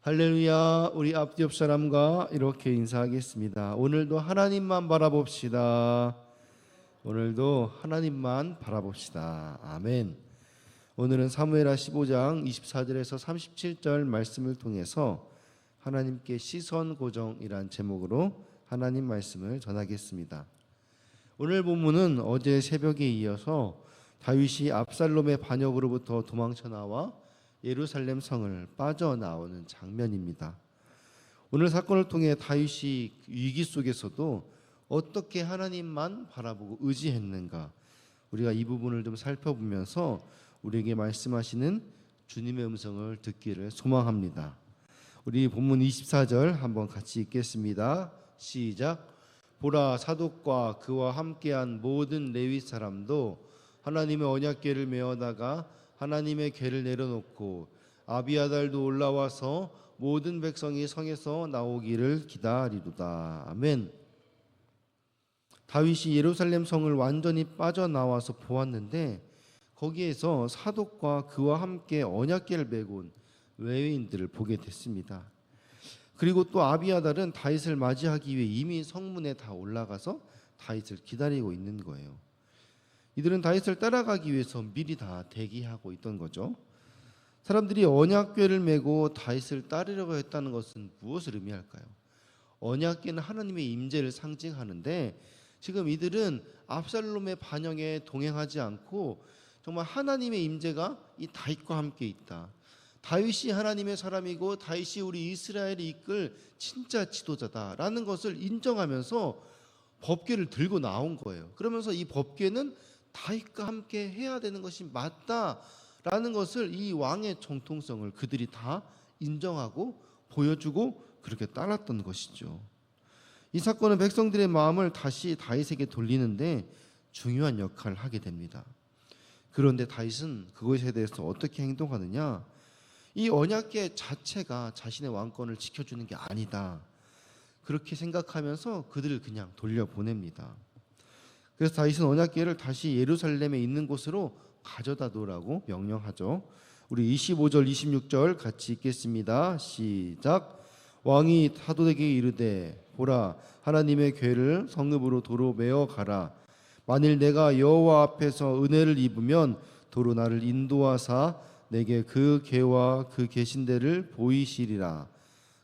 할렐루야. 우리 앞뒤 옆 사람과 이렇게 인사하겠습니다. 오늘도 하나님만 바라봅시다. 오늘도 하나님만 바라봅시다. 아멘. 오늘은 사무엘하 15장 24절에서 37절 말씀을 통해서 하나님께 시선 고정이란 제목으로 하나님 말씀을 전하겠습니다. 오늘 본문은 어제 새벽에 이어서 다윗이 압살롬의 반역으로부터 도망쳐 나와 예루살렘 성을 빠져나오는 장면입니다. 오늘 사건을 통해 다윗이 위기 속에서도 어떻게 하나님만 바라보고 의지했는가, 우리가 이 부분을 좀 살펴보면서 우리에게 말씀하시는 주님의 음성을 듣기를 소망합니다. 우리 본문 24절 한번 같이 읽겠습니다. 시작. 보라, 사독과 그와 함께한 모든 레위 사람도 하나님의 언약궤를 메어다가 하나님의 궤를 내려놓고 아비아달도 올라와서 모든 백성이 성에서 나오기를 기다리도다. 아멘. 다윗이 예루살렘 성을 완전히 빠져나와서 보았는데 거기에서 사독과 그와 함께 언약궤를 메고 온 레위인들을 보게 됐습니다. 그리고 또 아비아달은 다윗을 맞이하기 위해 이미 성문에 다 올라가서 다윗을 기다리고 있는 거예요. 이들은 다윗을 따라가기 위해서 미리 다 대기하고 있던 거죠. 사람들이 언약궤를 메고 다윗을 따르려고 했다는 것은 무엇을 의미할까요? 언약궤는 하나님의 임재를 상징하는데 지금 이들은 압살롬의 반역에 동행하지 않고 정말 하나님의 임재가 이 다윗과 함께 있다. 다윗이 하나님의 사람이고 다윗이 우리 이스라엘을 이끌 진짜 지도자다라는 것을 인정하면서 법궤를 들고 나온 거예요. 그러면서 이 법궤는 다윗과 함께 해야 되는 것이 맞다라는 것을, 이 왕의 정통성을 그들이 다 인정하고 보여주고 그렇게 따랐던 것이죠. 이 사건은 백성들의 마음을 다시 다윗에게 돌리는데 중요한 역할을 하게 됩니다. 그런데 다윗은 그것에 대해서 어떻게 행동하느냐? 이 언약궤 자체가 자신의 왕권을 지켜주는 게 아니다, 그렇게 생각하면서 그들을 그냥 돌려보냅니다. 그래서 다윗은 언약궤를 다시 예루살렘에 있는 곳으로 가져다 놓으라고 명령하죠. 우리 25절 26절 같이 읽겠습니다. 시작. 왕이 사독에게 이르되 보라, 하나님의 궤를 성읍으로 도로 메어 가라. 만일 내가 여호와 앞에서 은혜를 입으면 도로 나를 인도하사 내게 그 궤와 그 계신 데를 보이시리라.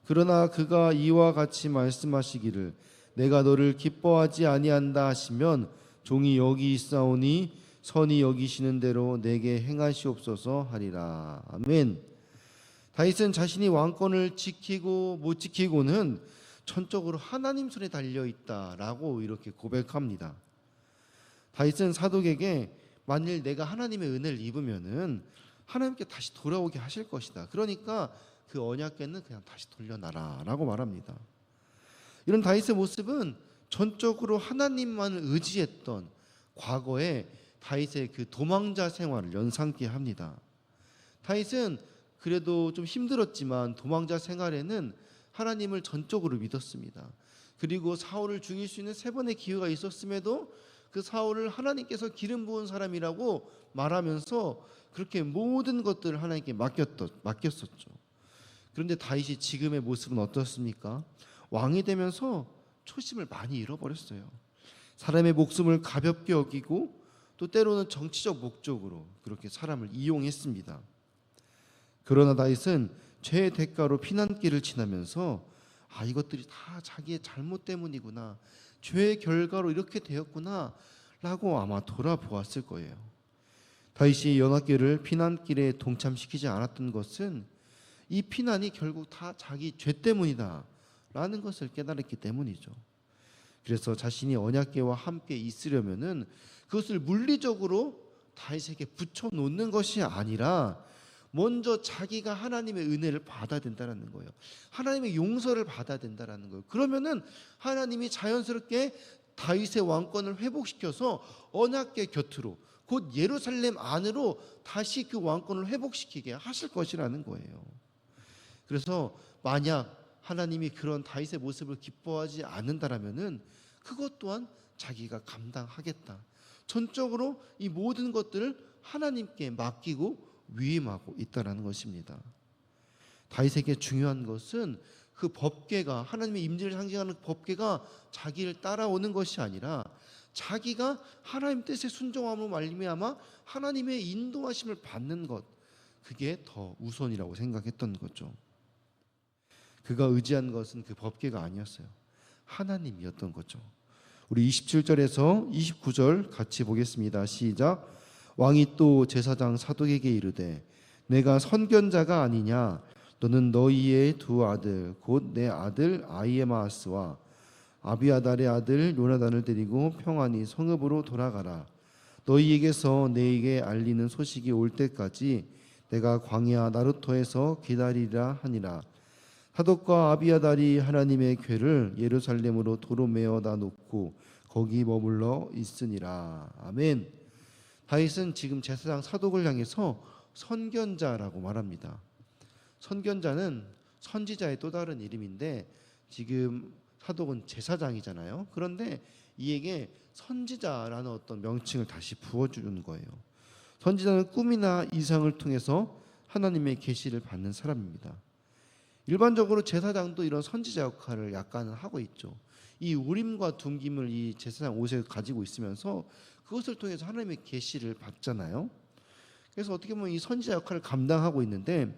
그러나 그가 이와 같이 말씀하시기를 내가 너를 기뻐하지 아니한다 하시면 종이 여기 있사오니 선이 여기시는 대로 내게 행하시옵소서 하리라. 아멘. 다윗은 자신이 왕권을 지키고 못 지키고는 전적으로 하나님 손에 달려있다라고 이렇게 고백합니다. 다윗은 사독에게 만일 내가 하나님의 은혜를 입으면은 하나님께 다시 돌아오게 하실 것이다, 그러니까 그 언약궤는 그냥 다시 돌려놔라 라고 말합니다. 이런 다윗의 모습은 전적으로 하나님만을 의지했던 과거의 다윗의 그 도망자 생활을 연상케 합니다. 다윗은 그래도 좀 힘들었지만 도망자 생활에는 하나님을 전적으로 믿었습니다. 그리고 사울을 죽일 수 있는 3번의 기회가 있었음에도 그 사울을 하나님께서 기름 부은 사람이라고 말하면서 그렇게 모든 것들을 하나님께 맡겼었죠. 그런데 다윗이 지금의 모습은 어떻습니까? 왕이 되면서 초심을 많이 잃어버렸어요. 사람의 목숨을 가볍게 여기고 또 때로는 정치적 목적으로 그렇게 사람을 이용했습니다. 그러나 다윗은 죄의 대가로 피난길을 지나면서 이것들이 다 자기의 잘못 때문이구나, 죄의 결과로 이렇게 되었구나 라고 아마 돌아보았을 거예요. 다윗이 언약궤를 피난길에 동참시키지 않았던 것은 이 피난이 결국 다 자기 죄 때문이다 라는 것을 깨달았기 때문이죠. 그래서 자신이 언약궤와 함께 있으려면은 그것을 물리적으로 다윗에게 붙여놓는 것이 아니라 먼저 자기가 하나님의 은혜를 받아야 된다는 거예요. 하나님의 용서를 받아야 된다는 거예요. 그러면은 하나님이 자연스럽게 다윗의 왕권을 회복시켜서 언약궤 곁으로, 곧 예루살렘 안으로 다시 그 왕권을 회복시키게 하실 것이라는 거예요. 그래서 만약 하나님이 그런 다윗의 모습을 기뻐하지 않는다라면은 그것 또한 자기가 감당하겠다, 전적으로 이 모든 것들을 하나님께 맡기고 위임하고 있다라는 것입니다. 다윗에게 중요한 것은 그 법궤가, 하나님의 임재를 상징하는 법궤가 자기를 따라오는 것이 아니라 자기가 하나님 뜻에 순종함으로 말미암아 하나님의 인도하심을 받는 것, 그게 더 우선이라고 생각했던 거죠. 그가 의지한 것은 그 법궤가 아니었어요. 하나님이었던 거죠. 우리 27절에서 29절 같이 보겠습니다. 시작. 왕이 또 제사장 사독에게 이르되 내가 선견자가 아니냐? 너는 너희의 두 아들 곧 내 아들 아히마아스와 아비아달의 아들 요나단을 데리고 평안히 성읍으로 돌아가라. 너희에게서 내게 알리는 소식이 올 때까지 내가 광야 나루토에서 기다리라 하니라. 사독과 아비아달이 하나님의 궤를 예루살렘으로 도로 메어다 놓고 거기 머물러 있으니라. 아멘. 다윗은 지금 제사장 사독을 향해서 선견자라고 말합니다. 선견자는 선지자의 또 다른 이름인데 지금 사독은 제사장이잖아요. 그런데 이에게 선지자라는 어떤 명칭을 다시 부어주는 거예요. 선지자는 꿈이나 이상을 통해서 하나님의 계시를 받는 사람입니다. 일반적으로 제사장도 이런 선지자 역할을 약간 하고 있죠. 이 우림과 둠김을 이 제사장 옷에 가지고 있으면서 그것을 통해서 하나님의 계시를 받잖아요. 그래서 어떻게 보면 이 선지자 역할을 감당하고 있는데,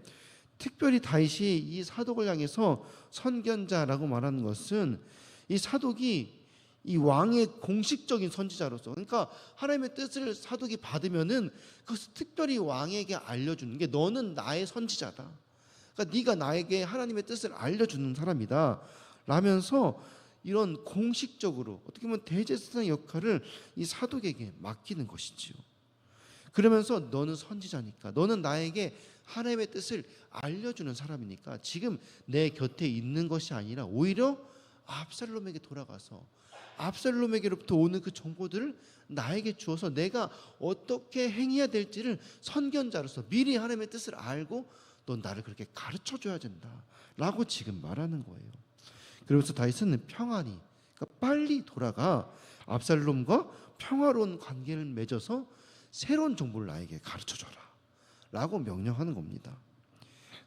특별히 다윗이 이 사독을 향해서 선견자라고 말하는 것은 이 사독이 이 왕의 공식적인 선지자로서, 그러니까 하나님의 뜻을 사독이 받으면은 그것을 특별히 왕에게 알려주는 게, 너는 나의 선지자다. 그러니까 네가 나에게 하나님의 뜻을 알려주는 사람이다 라면서 이런 공식적으로 어떻게 보면 대제사장 역할을 이 사독에게 맡기는 것이지요. 그러면서 너는 선지자니까, 너는 나에게 하나님의 뜻을 알려주는 사람이니까 지금 내 곁에 있는 것이 아니라 오히려 압살롬에게 돌아가서 압살롬에게로부터 오는 그 정보들을 나에게 주어서 내가 어떻게 행해야 될지를 선견자로서 미리 하나님의 뜻을 알고 넌 나를 그렇게 가르쳐줘야 된다라고 지금 말하는 거예요. 그러면서 다윗은 평안히, 그러니까 빨리 돌아가 압살롬과 평화로운 관계를 맺어서 새로운 정보를 나에게 가르쳐줘라 라고 명령하는 겁니다.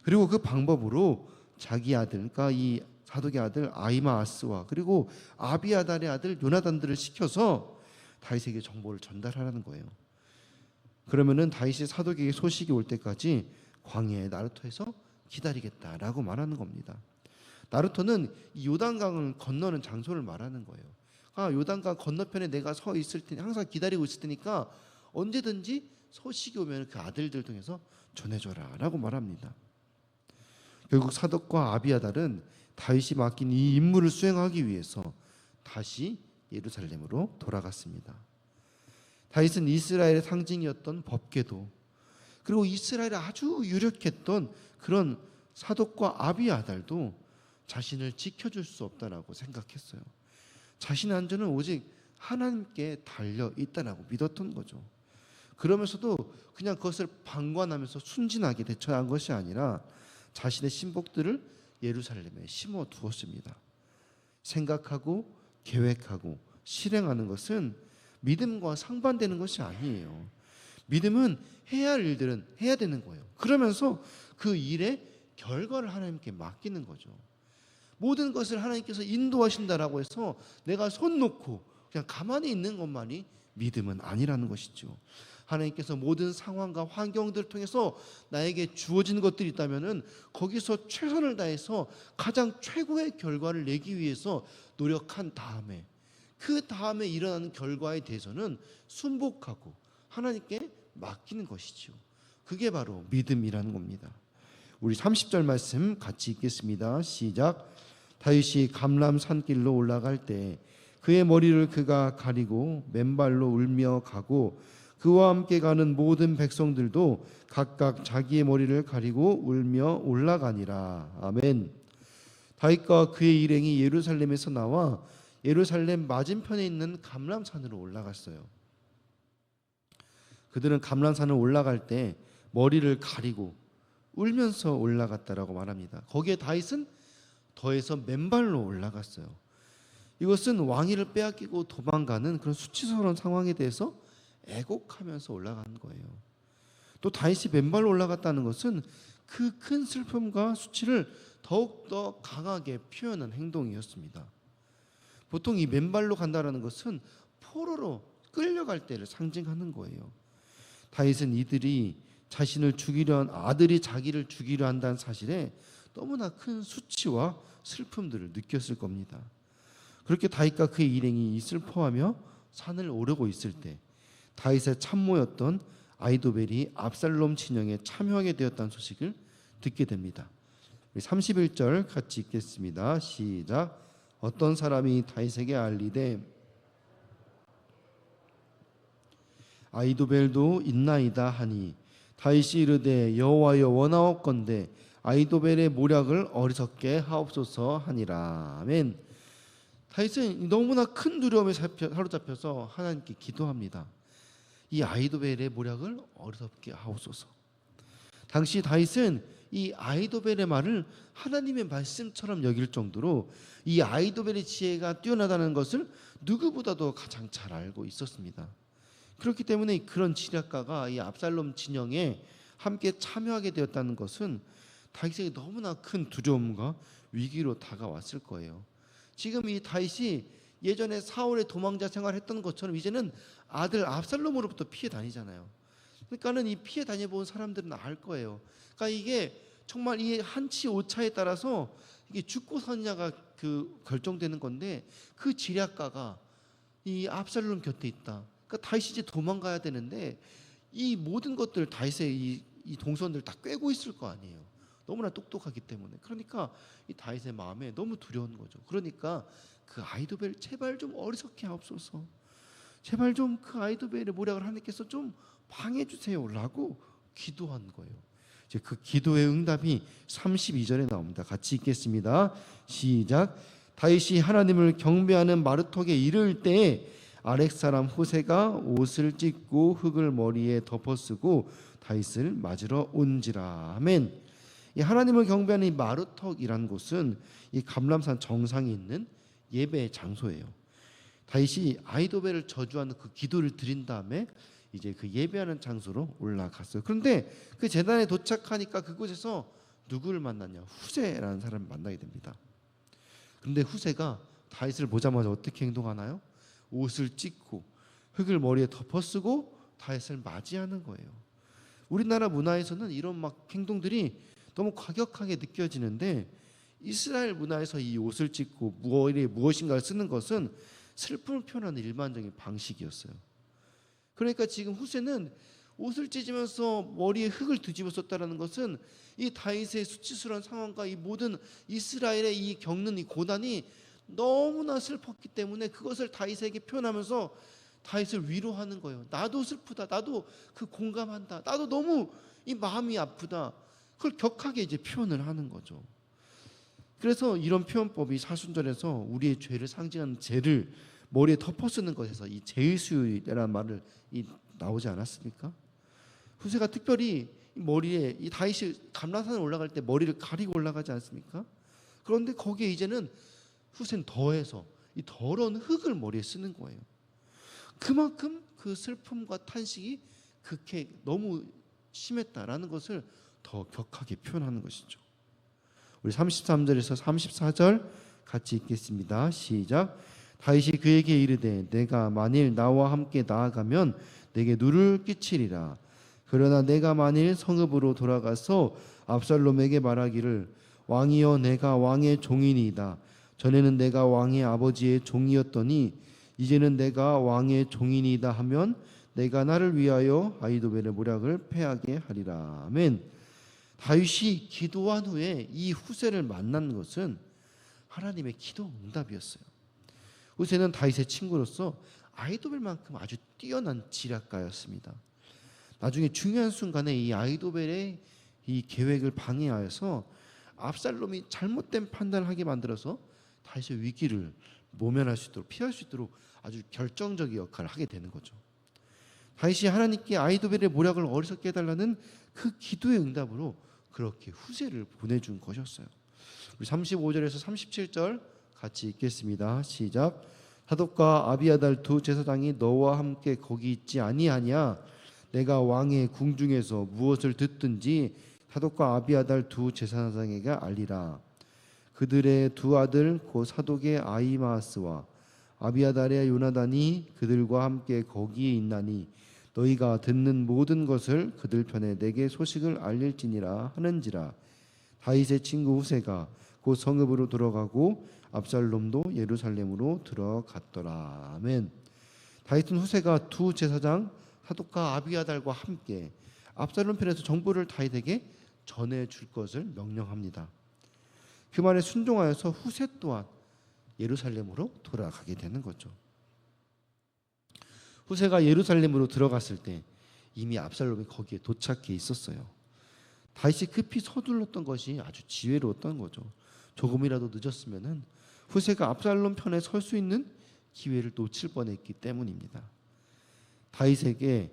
그리고 그 방법으로 자기 아들, 그러니까 이 사독의 아들 아히마아스와 그리고 아비아달의 아들 요나단들을 시켜서 다윗에게 정보를 전달하라는 거예요. 그러면은 다윗이 사독에게 소식이 올 때까지 광야의 나루토에서 기다리겠다라고 말하는 겁니다. 나루토는 이 요단강을 건너는 장소를 말하는 거예요. 요단강 건너편에 내가 서 있을 테니, 항상 기다리고 있을 테니까 언제든지 소식이 오면 그 아들들 통해서 전해줘라 라고 말합니다. 결국 사독과 아비아달은 다윗이 맡긴 이 임무를 수행하기 위해서 다시 예루살렘으로 돌아갔습니다. 다윗은 이스라엘의 상징이었던 법궤도, 그리고 이스라엘에 아주 유력했던 그런 사독과 아비아달도 자신을 지켜줄 수 없다라고 생각했어요. 자신의 안전은 오직 하나님께 달려 있다라고 믿었던 거죠. 그러면서도 그냥 그것을 방관하면서 순진하게 대처한 것이 아니라 자신의 신복들을 예루살렘에 심어 두었습니다. 생각하고 계획하고 실행하는 것은 믿음과 상반되는 것이 아니에요. 믿음은 해야 할 일들은 해야 되는 거예요. 그러면서 그 일의 결과를 하나님께 맡기는 거죠. 모든 것을 하나님께서 인도하신다라고 해서 내가 손 놓고 그냥 가만히 있는 것만이 믿음은 아니라는 것이죠. 하나님께서 모든 상황과 환경들을 통해서 나에게 주어진 것들이 있다면은 거기서 최선을 다해서 가장 최고의 결과를 내기 위해서 노력한 다음에 그 다음에 일어나는 결과에 대해서는 순복하고 하나님께 맡기는 것이죠. 그게 바로 믿음이라는 겁니다. 우리 30절 말씀 같이 읽겠습니다. 시작. 다윗이 감람 산길로 올라갈 때 그의 머리를 그가 가리고 맨발로 울며 가고 그와 함께 가는 모든 백성들도 각각 자기의 머리를 가리고 울며 올라가니라. 아멘. 다윗과 그의 일행이 예루살렘에서 나와 예루살렘 맞은편에 있는 감람산으로 올라갔어요. 그들은 감람산을 올라갈 때 머리를 가리고 울면서 올라갔다라고 말합니다. 거기에 다윗은 더해서 맨발로 올라갔어요. 이것은 왕위를 빼앗기고 도망가는 그런 수치스러운 상황에 대해서 애곡하면서 올라가는 거예요. 또 다윗이 맨발로 올라갔다는 것은 그 큰 슬픔과 수치를 더욱더 강하게 표현한 행동이었습니다. 보통 이 맨발로 간다라는 것은 포로로 끌려갈 때를 상징하는 거예요. 다윗은 이들이 자신을 죽이려 한 아들이 자기를 죽이려 한다는 사실에 너무나 큰 수치와 슬픔들을 느꼈을 겁니다. 그렇게 다윗과 그의 일행이 슬퍼하며 산을 오르고 있을 때 다윗의 참모였던 아히도벨이 압살롬 진영에 참여하게 되었다는 소식을 듣게 됩니다. 31절 같이 읽겠습니다. 시작. 어떤 사람이 다윗에게 알리되 아히도벨도 있나이다 하니 다윗이 이르되 여호와여 원하옵건대 아히도벨의 모략을 어리석게 하옵소서 하니라. 아멘. 다윗은 너무나 큰 두려움에 사로잡혀서 하나님께 기도합니다. 이 아히도벨의 모략을 어리석게 하옵소서. 당시 다윗은 이 아히도벨의 말을 하나님의 말씀처럼 여길 정도로 이 아히도벨의 지혜가 뛰어나다는 것을 누구보다도 가장 잘 알고 있었습니다. 그렇기 때문에 그런 지략가가 이 압살롬 진영에 함께 참여하게 되었다는 것은 다윗에게 너무나 큰 두려움과 위기로 다가왔을 거예요. 지금 이 다윗이 예전에 사울의 도망자 생활했던 것처럼 이제는 아들 압살롬으로부터 피해 다니잖아요. 그러니까는 이 피해 다녀본 사람들은 알 거예요. 그러니까 이게 정말 이 한치 오차에 따라서 이게 죽고 사느냐가 그 결정되는 건데 그 지략가가 이 압살롬 곁에 있다. 그러니까 다윗이 이제 도망가야 되는데 이 모든 것들 다윗의 이 동선들 다 꿰고 있을 거 아니에요. 너무나 똑똑하기 때문에. 그러니까 이 다윗의 마음에 너무 두려운 거죠. 그러니까 그 아히도벨 제발 좀 어리석게 하옵소서. 제발 좀 그 아히도벨의 모략을 하나님께서 좀 방해 주세요라고 기도한 거예요. 이제 그 기도의 응답이 32절에 나옵니다. 같이 읽겠습니다. 시작. 다윗이 하나님을 경배하는 마르톡에 이를 때에 아렉 사람 후세가 옷을 찢고 흙을 머리에 덮어쓰고 다윗을 맞으러 온지라. 아멘. 이 하나님을 경배하는 이 마르톡이란 곳은 이 감람산 정상에 있는 예배 장소예요. 다윗이 아히도벨을 저주하는 그 기도를 드린 다음에 이제 그 예배하는 장소로 올라갔어요. 그런데 그 제단에 도착하니까 그곳에서 누구를 만났냐? 후세라는 사람을 만나게 됩니다. 그런데 후세가 다윗을 보자마자 어떻게 행동하나요? 옷을 찢고 흙을 머리에 덮어쓰고 다윗을 맞이하는 거예요. 우리나라 문화에서는 이런 막 행동들이 너무 과격하게 느껴지는데 이스라엘 문화에서 이 옷을 찢고 머리에 무엇인가를 쓰는 것은 슬픔을 표현하는 일반적인 방식이었어요. 그러니까 지금 후세는 옷을 찢으면서 머리에 흙을 뒤집어 썼다는 것은 이 다윗의 수치스러운 상황과 이 모든 이스라엘의 이 겪는 이 고난이 너무나 슬펐기 때문에 그것을 다윗에게 표현하면서 다윗을 위로하는 거예요. 나도 슬프다. 나도 그 공감한다. 나도 너무 이 마음이 아프다. 그걸 격하게 이제 표현을 하는 거죠. 그래서 이런 표현법이 사순절에서 우리의 죄를 상징하는 죄를 머리에 덮어 쓰는 것에서 이 제의수라는 말을 나오지 않았습니까? 후세가 특별히 머리에 이 다윗이 감람산에 올라갈 때 머리를 가리고 올라가지 않습니까? 그런데 거기에 이제는 후세는 더해서 이 더러운 흙을 머리에 쓰는 거예요. 그만큼 그 슬픔과 탄식이 극해 너무 심했다라는 것을 더 격하게 표현하는 것이죠. 우리 33절에서 34절 같이 읽겠습니다. 시작. 다윗이 그에게 이르되 내가 만일 나와 함께 나아가면 내게 누를 끼치리라. 그러나 내가 만일 성읍으로 돌아가서 압살롬에게 말하기를 왕이여 내가 왕의 종이니이다. 전에는 내가 왕의 아버지의 종이었더니 이제는 내가 왕의 종이니이다 하면 내가 나를 위하여 아히도벨의 모략을 패하게 하리라. 아멘. 다윗이 기도한 후에 이 후세를 만난 것은 하나님의 기도 응답이었어요. 후세는 다윗의 친구로서 아히도벨만큼 아주 뛰어난 지략가였습니다. 나중에 중요한 순간에 이 아히도벨의 이 계획을 방해하여서 압살롬이 잘못된 판단을 하게 만들어서 다윗의 위기를 모면할 수 있도록 피할 수 있도록 아주 결정적인 역할을 하게 되는 거죠. 다윗이 하나님께 아히도벨의 모략을 어리석게 해달라는 그 기도의 응답으로 그렇게 후세를 보내준 것이었어요. 우리 35절에서 37절 같이 읽겠습니다. 시작. 사독과 아비아달 두 제사장이 너와 함께 거기 있지 아니하냐? 내가 왕의 궁중에서 무엇을 듣든지 사독과 아비아달 두 제사장에게 알리라. 그들의 두 아들 곧 사독의 아히마아스와 아비아달의 요나단이 그들과 함께 거기에 있나니 너희가 듣는 모든 것을 그들 편에 내게 소식을 알릴지니라 하는지라. 다윗의 친구 후세가 곧 성읍으로 들어가고 압살롬도 예루살렘으로 들어갔더라. 아멘. 다윗은 후세가 두 제사장 사독과 아비아달과 함께 압살롬 편에서 정보를 다윗에게 전해줄 것을 명령합니다. 그 말에 순종하여서 후세 또한 예루살렘으로 돌아가게 되는 거죠. 후세가 예루살렘으로 들어갔을 때 이미 압살롬이 거기에 도착해 있었어요. 다윗이 급히 서둘렀던 것이 아주 지혜로웠던 거죠. 조금이라도 늦었으면은 후세가 압살롬 편에 설 수 있는 기회를 놓칠 뻔했기 때문입니다. 다윗에게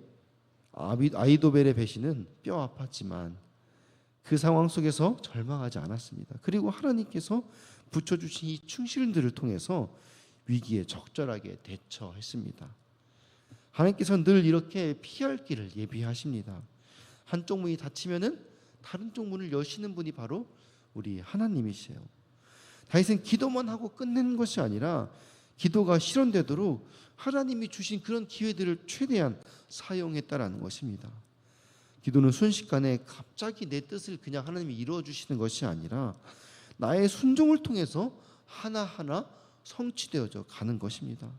아히도벨의 배신은 뼈 아팠지만 그 상황 속에서 절망하지 않았습니다. 그리고 하나님께서 붙여주신 이 충신들을 통해서 위기에 적절하게 대처했습니다. 하나님께서는 늘 이렇게 피할 길을 예비하십니다. 한쪽 문이 닫히면은 다른 쪽 문을 여시는 분이 바로 우리 하나님이세요. 다윗은 기도만 하고 끝내는 것이 아니라 기도가 실현되도록 하나님이 주신 그런 기회들을 최대한 사용했다라는 것입니다. 기도는 순식간에 갑자기 내 뜻을 그냥 하나님이 이루어 주시는 것이 아니라 나의 순종을 통해서 하나하나 성취되어져 가는 것입니다.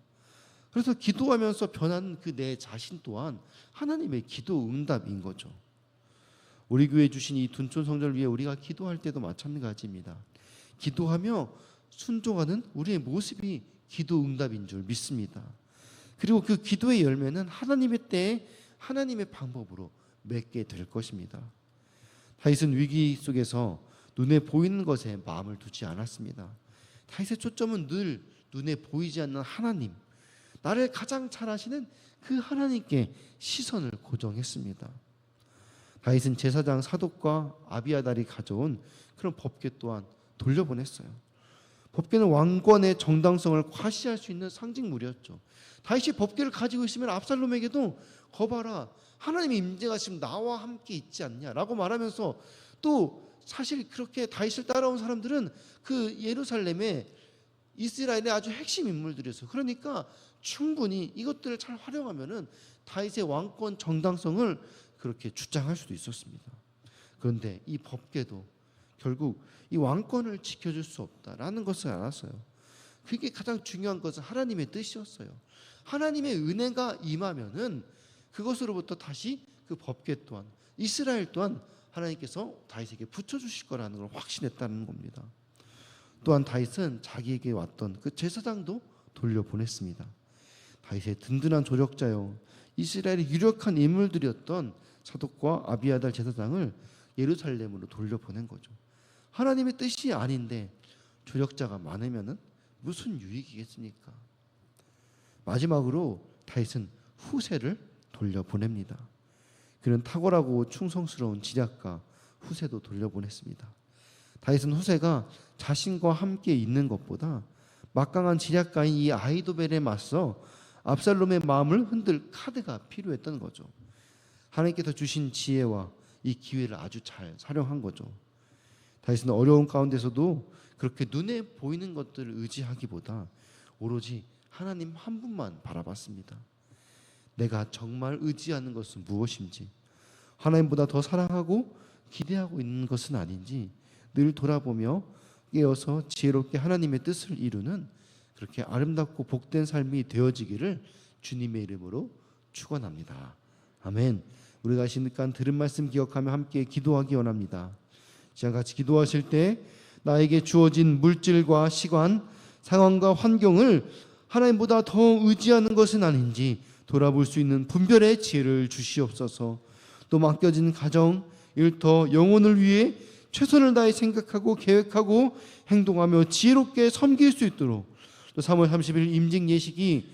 그래서 기도하면서 변하는 그 내 자신 또한 하나님의 기도 응답인 거죠. 우리 교회에 주신 이 둔촌 성전을 위해 우리가 기도할 때도 마찬가지입니다. 기도하며 순종하는 우리의 모습이 기도 응답인 줄 믿습니다. 그리고 그 기도의 열매는 하나님의 때에 하나님의 방법으로 맺게 될 것입니다. 다윗은 위기 속에서 눈에 보이는 것에 마음을 두지 않았습니다. 다윗의 초점은 늘 눈에 보이지 않는 하나님, 나를 가장 잘 아시는 그 하나님께 시선을 고정했습니다. 다윗은 제사장 사독과 아비아달이 가져온 그런 법궤 또한 돌려보냈어요. 법궤는 왕권의 정당성을 과시할 수 있는 상징물이었죠. 다윗이 법궤를 가지고 있으면 압살롬에게도 거봐라, 하나님의 임재가 지금 나와 함께 있지 않냐라고 말하면서, 또 사실 그렇게 다윗을 따라온 사람들은 그 예루살렘의 이스라엘의 아주 핵심 인물들이었어요. 그러니까 충분히 이것들을 잘 활용하면은 다윗의 왕권 정당성을 그렇게 주장할 수도 있었습니다. 그런데 이 법궤도 결국 이 왕권을 지켜줄 수 없다라는 것을 알았어요. 그게 가장 중요한 것은 하나님의 뜻이었어요. 하나님의 은혜가 임하면은 그것으로부터 다시 그 법궤 또한, 이스라엘 또한 하나님께서 다윗에게 붙여주실 거라는 걸 확신했다는 겁니다. 또한 다윗은 자기에게 왔던 그 제사장도 돌려보냈습니다. 다윗의 든든한 조력자요, 이스라엘의 유력한 인물들이었던 사독과 아비아달 제사장을 예루살렘으로 돌려보낸 거죠. 하나님의 뜻이 아닌데 조력자가 많으면은 무슨 유익이겠습니까? 마지막으로 다윗은 후세를 돌려보냅니다. 그는 탁월하고 충성스러운 지략가 후세도 돌려보냈습니다. 다윗은 후세가 자신과 함께 있는 것보다 막강한 지략가인 이 아히도벨에 맞서 압살롬의 마음을 흔들 카드가 필요했던 거죠. 하나님께서 주신 지혜와 이 기회를 아주 잘 활용한 거죠. 다윗은 어려운 가운데서도 그렇게 눈에 보이는 것들을 의지하기보다 오로지 하나님 한 분만 바라봤습니다. 내가 정말 의지하는 것은 무엇인지, 하나님보다 더 사랑하고 기대하고 있는 것은 아닌지 늘 돌아보며 깨어서 지혜롭게 하나님의 뜻을 이루는 그렇게 아름답고 복된 삶이 되어지기를 주님의 이름으로 축원합니다. 아멘. 우리가 시간 들은 말씀 기억하며 함께 기도하기 원합니다. 시간 같이 기도하실 때 나에게 주어진 물질과 시간, 상황과 환경을 하나님보다 더 의지하는 것은 아닌지 돌아볼 수 있는 분별의 지혜를 주시옵소서. 또 맡겨진 가정, 일터, 영혼을 위해 최선을 다해 생각하고 계획하고 행동하며 지혜롭게 섬길 수 있도록, 또 3월 30일 임직 예식이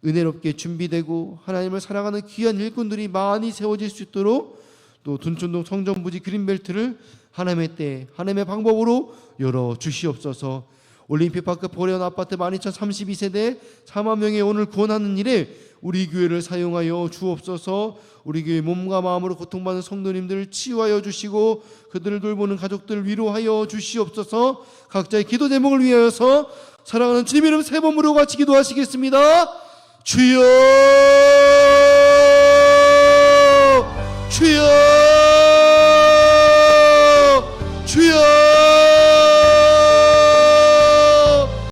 은혜롭게 준비되고 하나님을 사랑하는 귀한 일꾼들이 많이 세워질 수 있도록, 또 둔촌동 성전부지 그린벨트를 하나님의 때 하나님의 방법으로 열어 주시옵소서. 올림픽파크 보련 아파트 12,032세대 4만 명의 오늘 구원하는 일에 우리 교회를 사용하여 주옵소서. 우리 교회 몸과 마음으로 고통받는 성도님들을 치유하여 주시고 그들을 돌보는 가족들을 위로하여 주시옵소서. 각자의 기도 제목을 위하여서 사랑하는 주님 이름 세 번 부르고 같이 기도하시겠습니다. 주여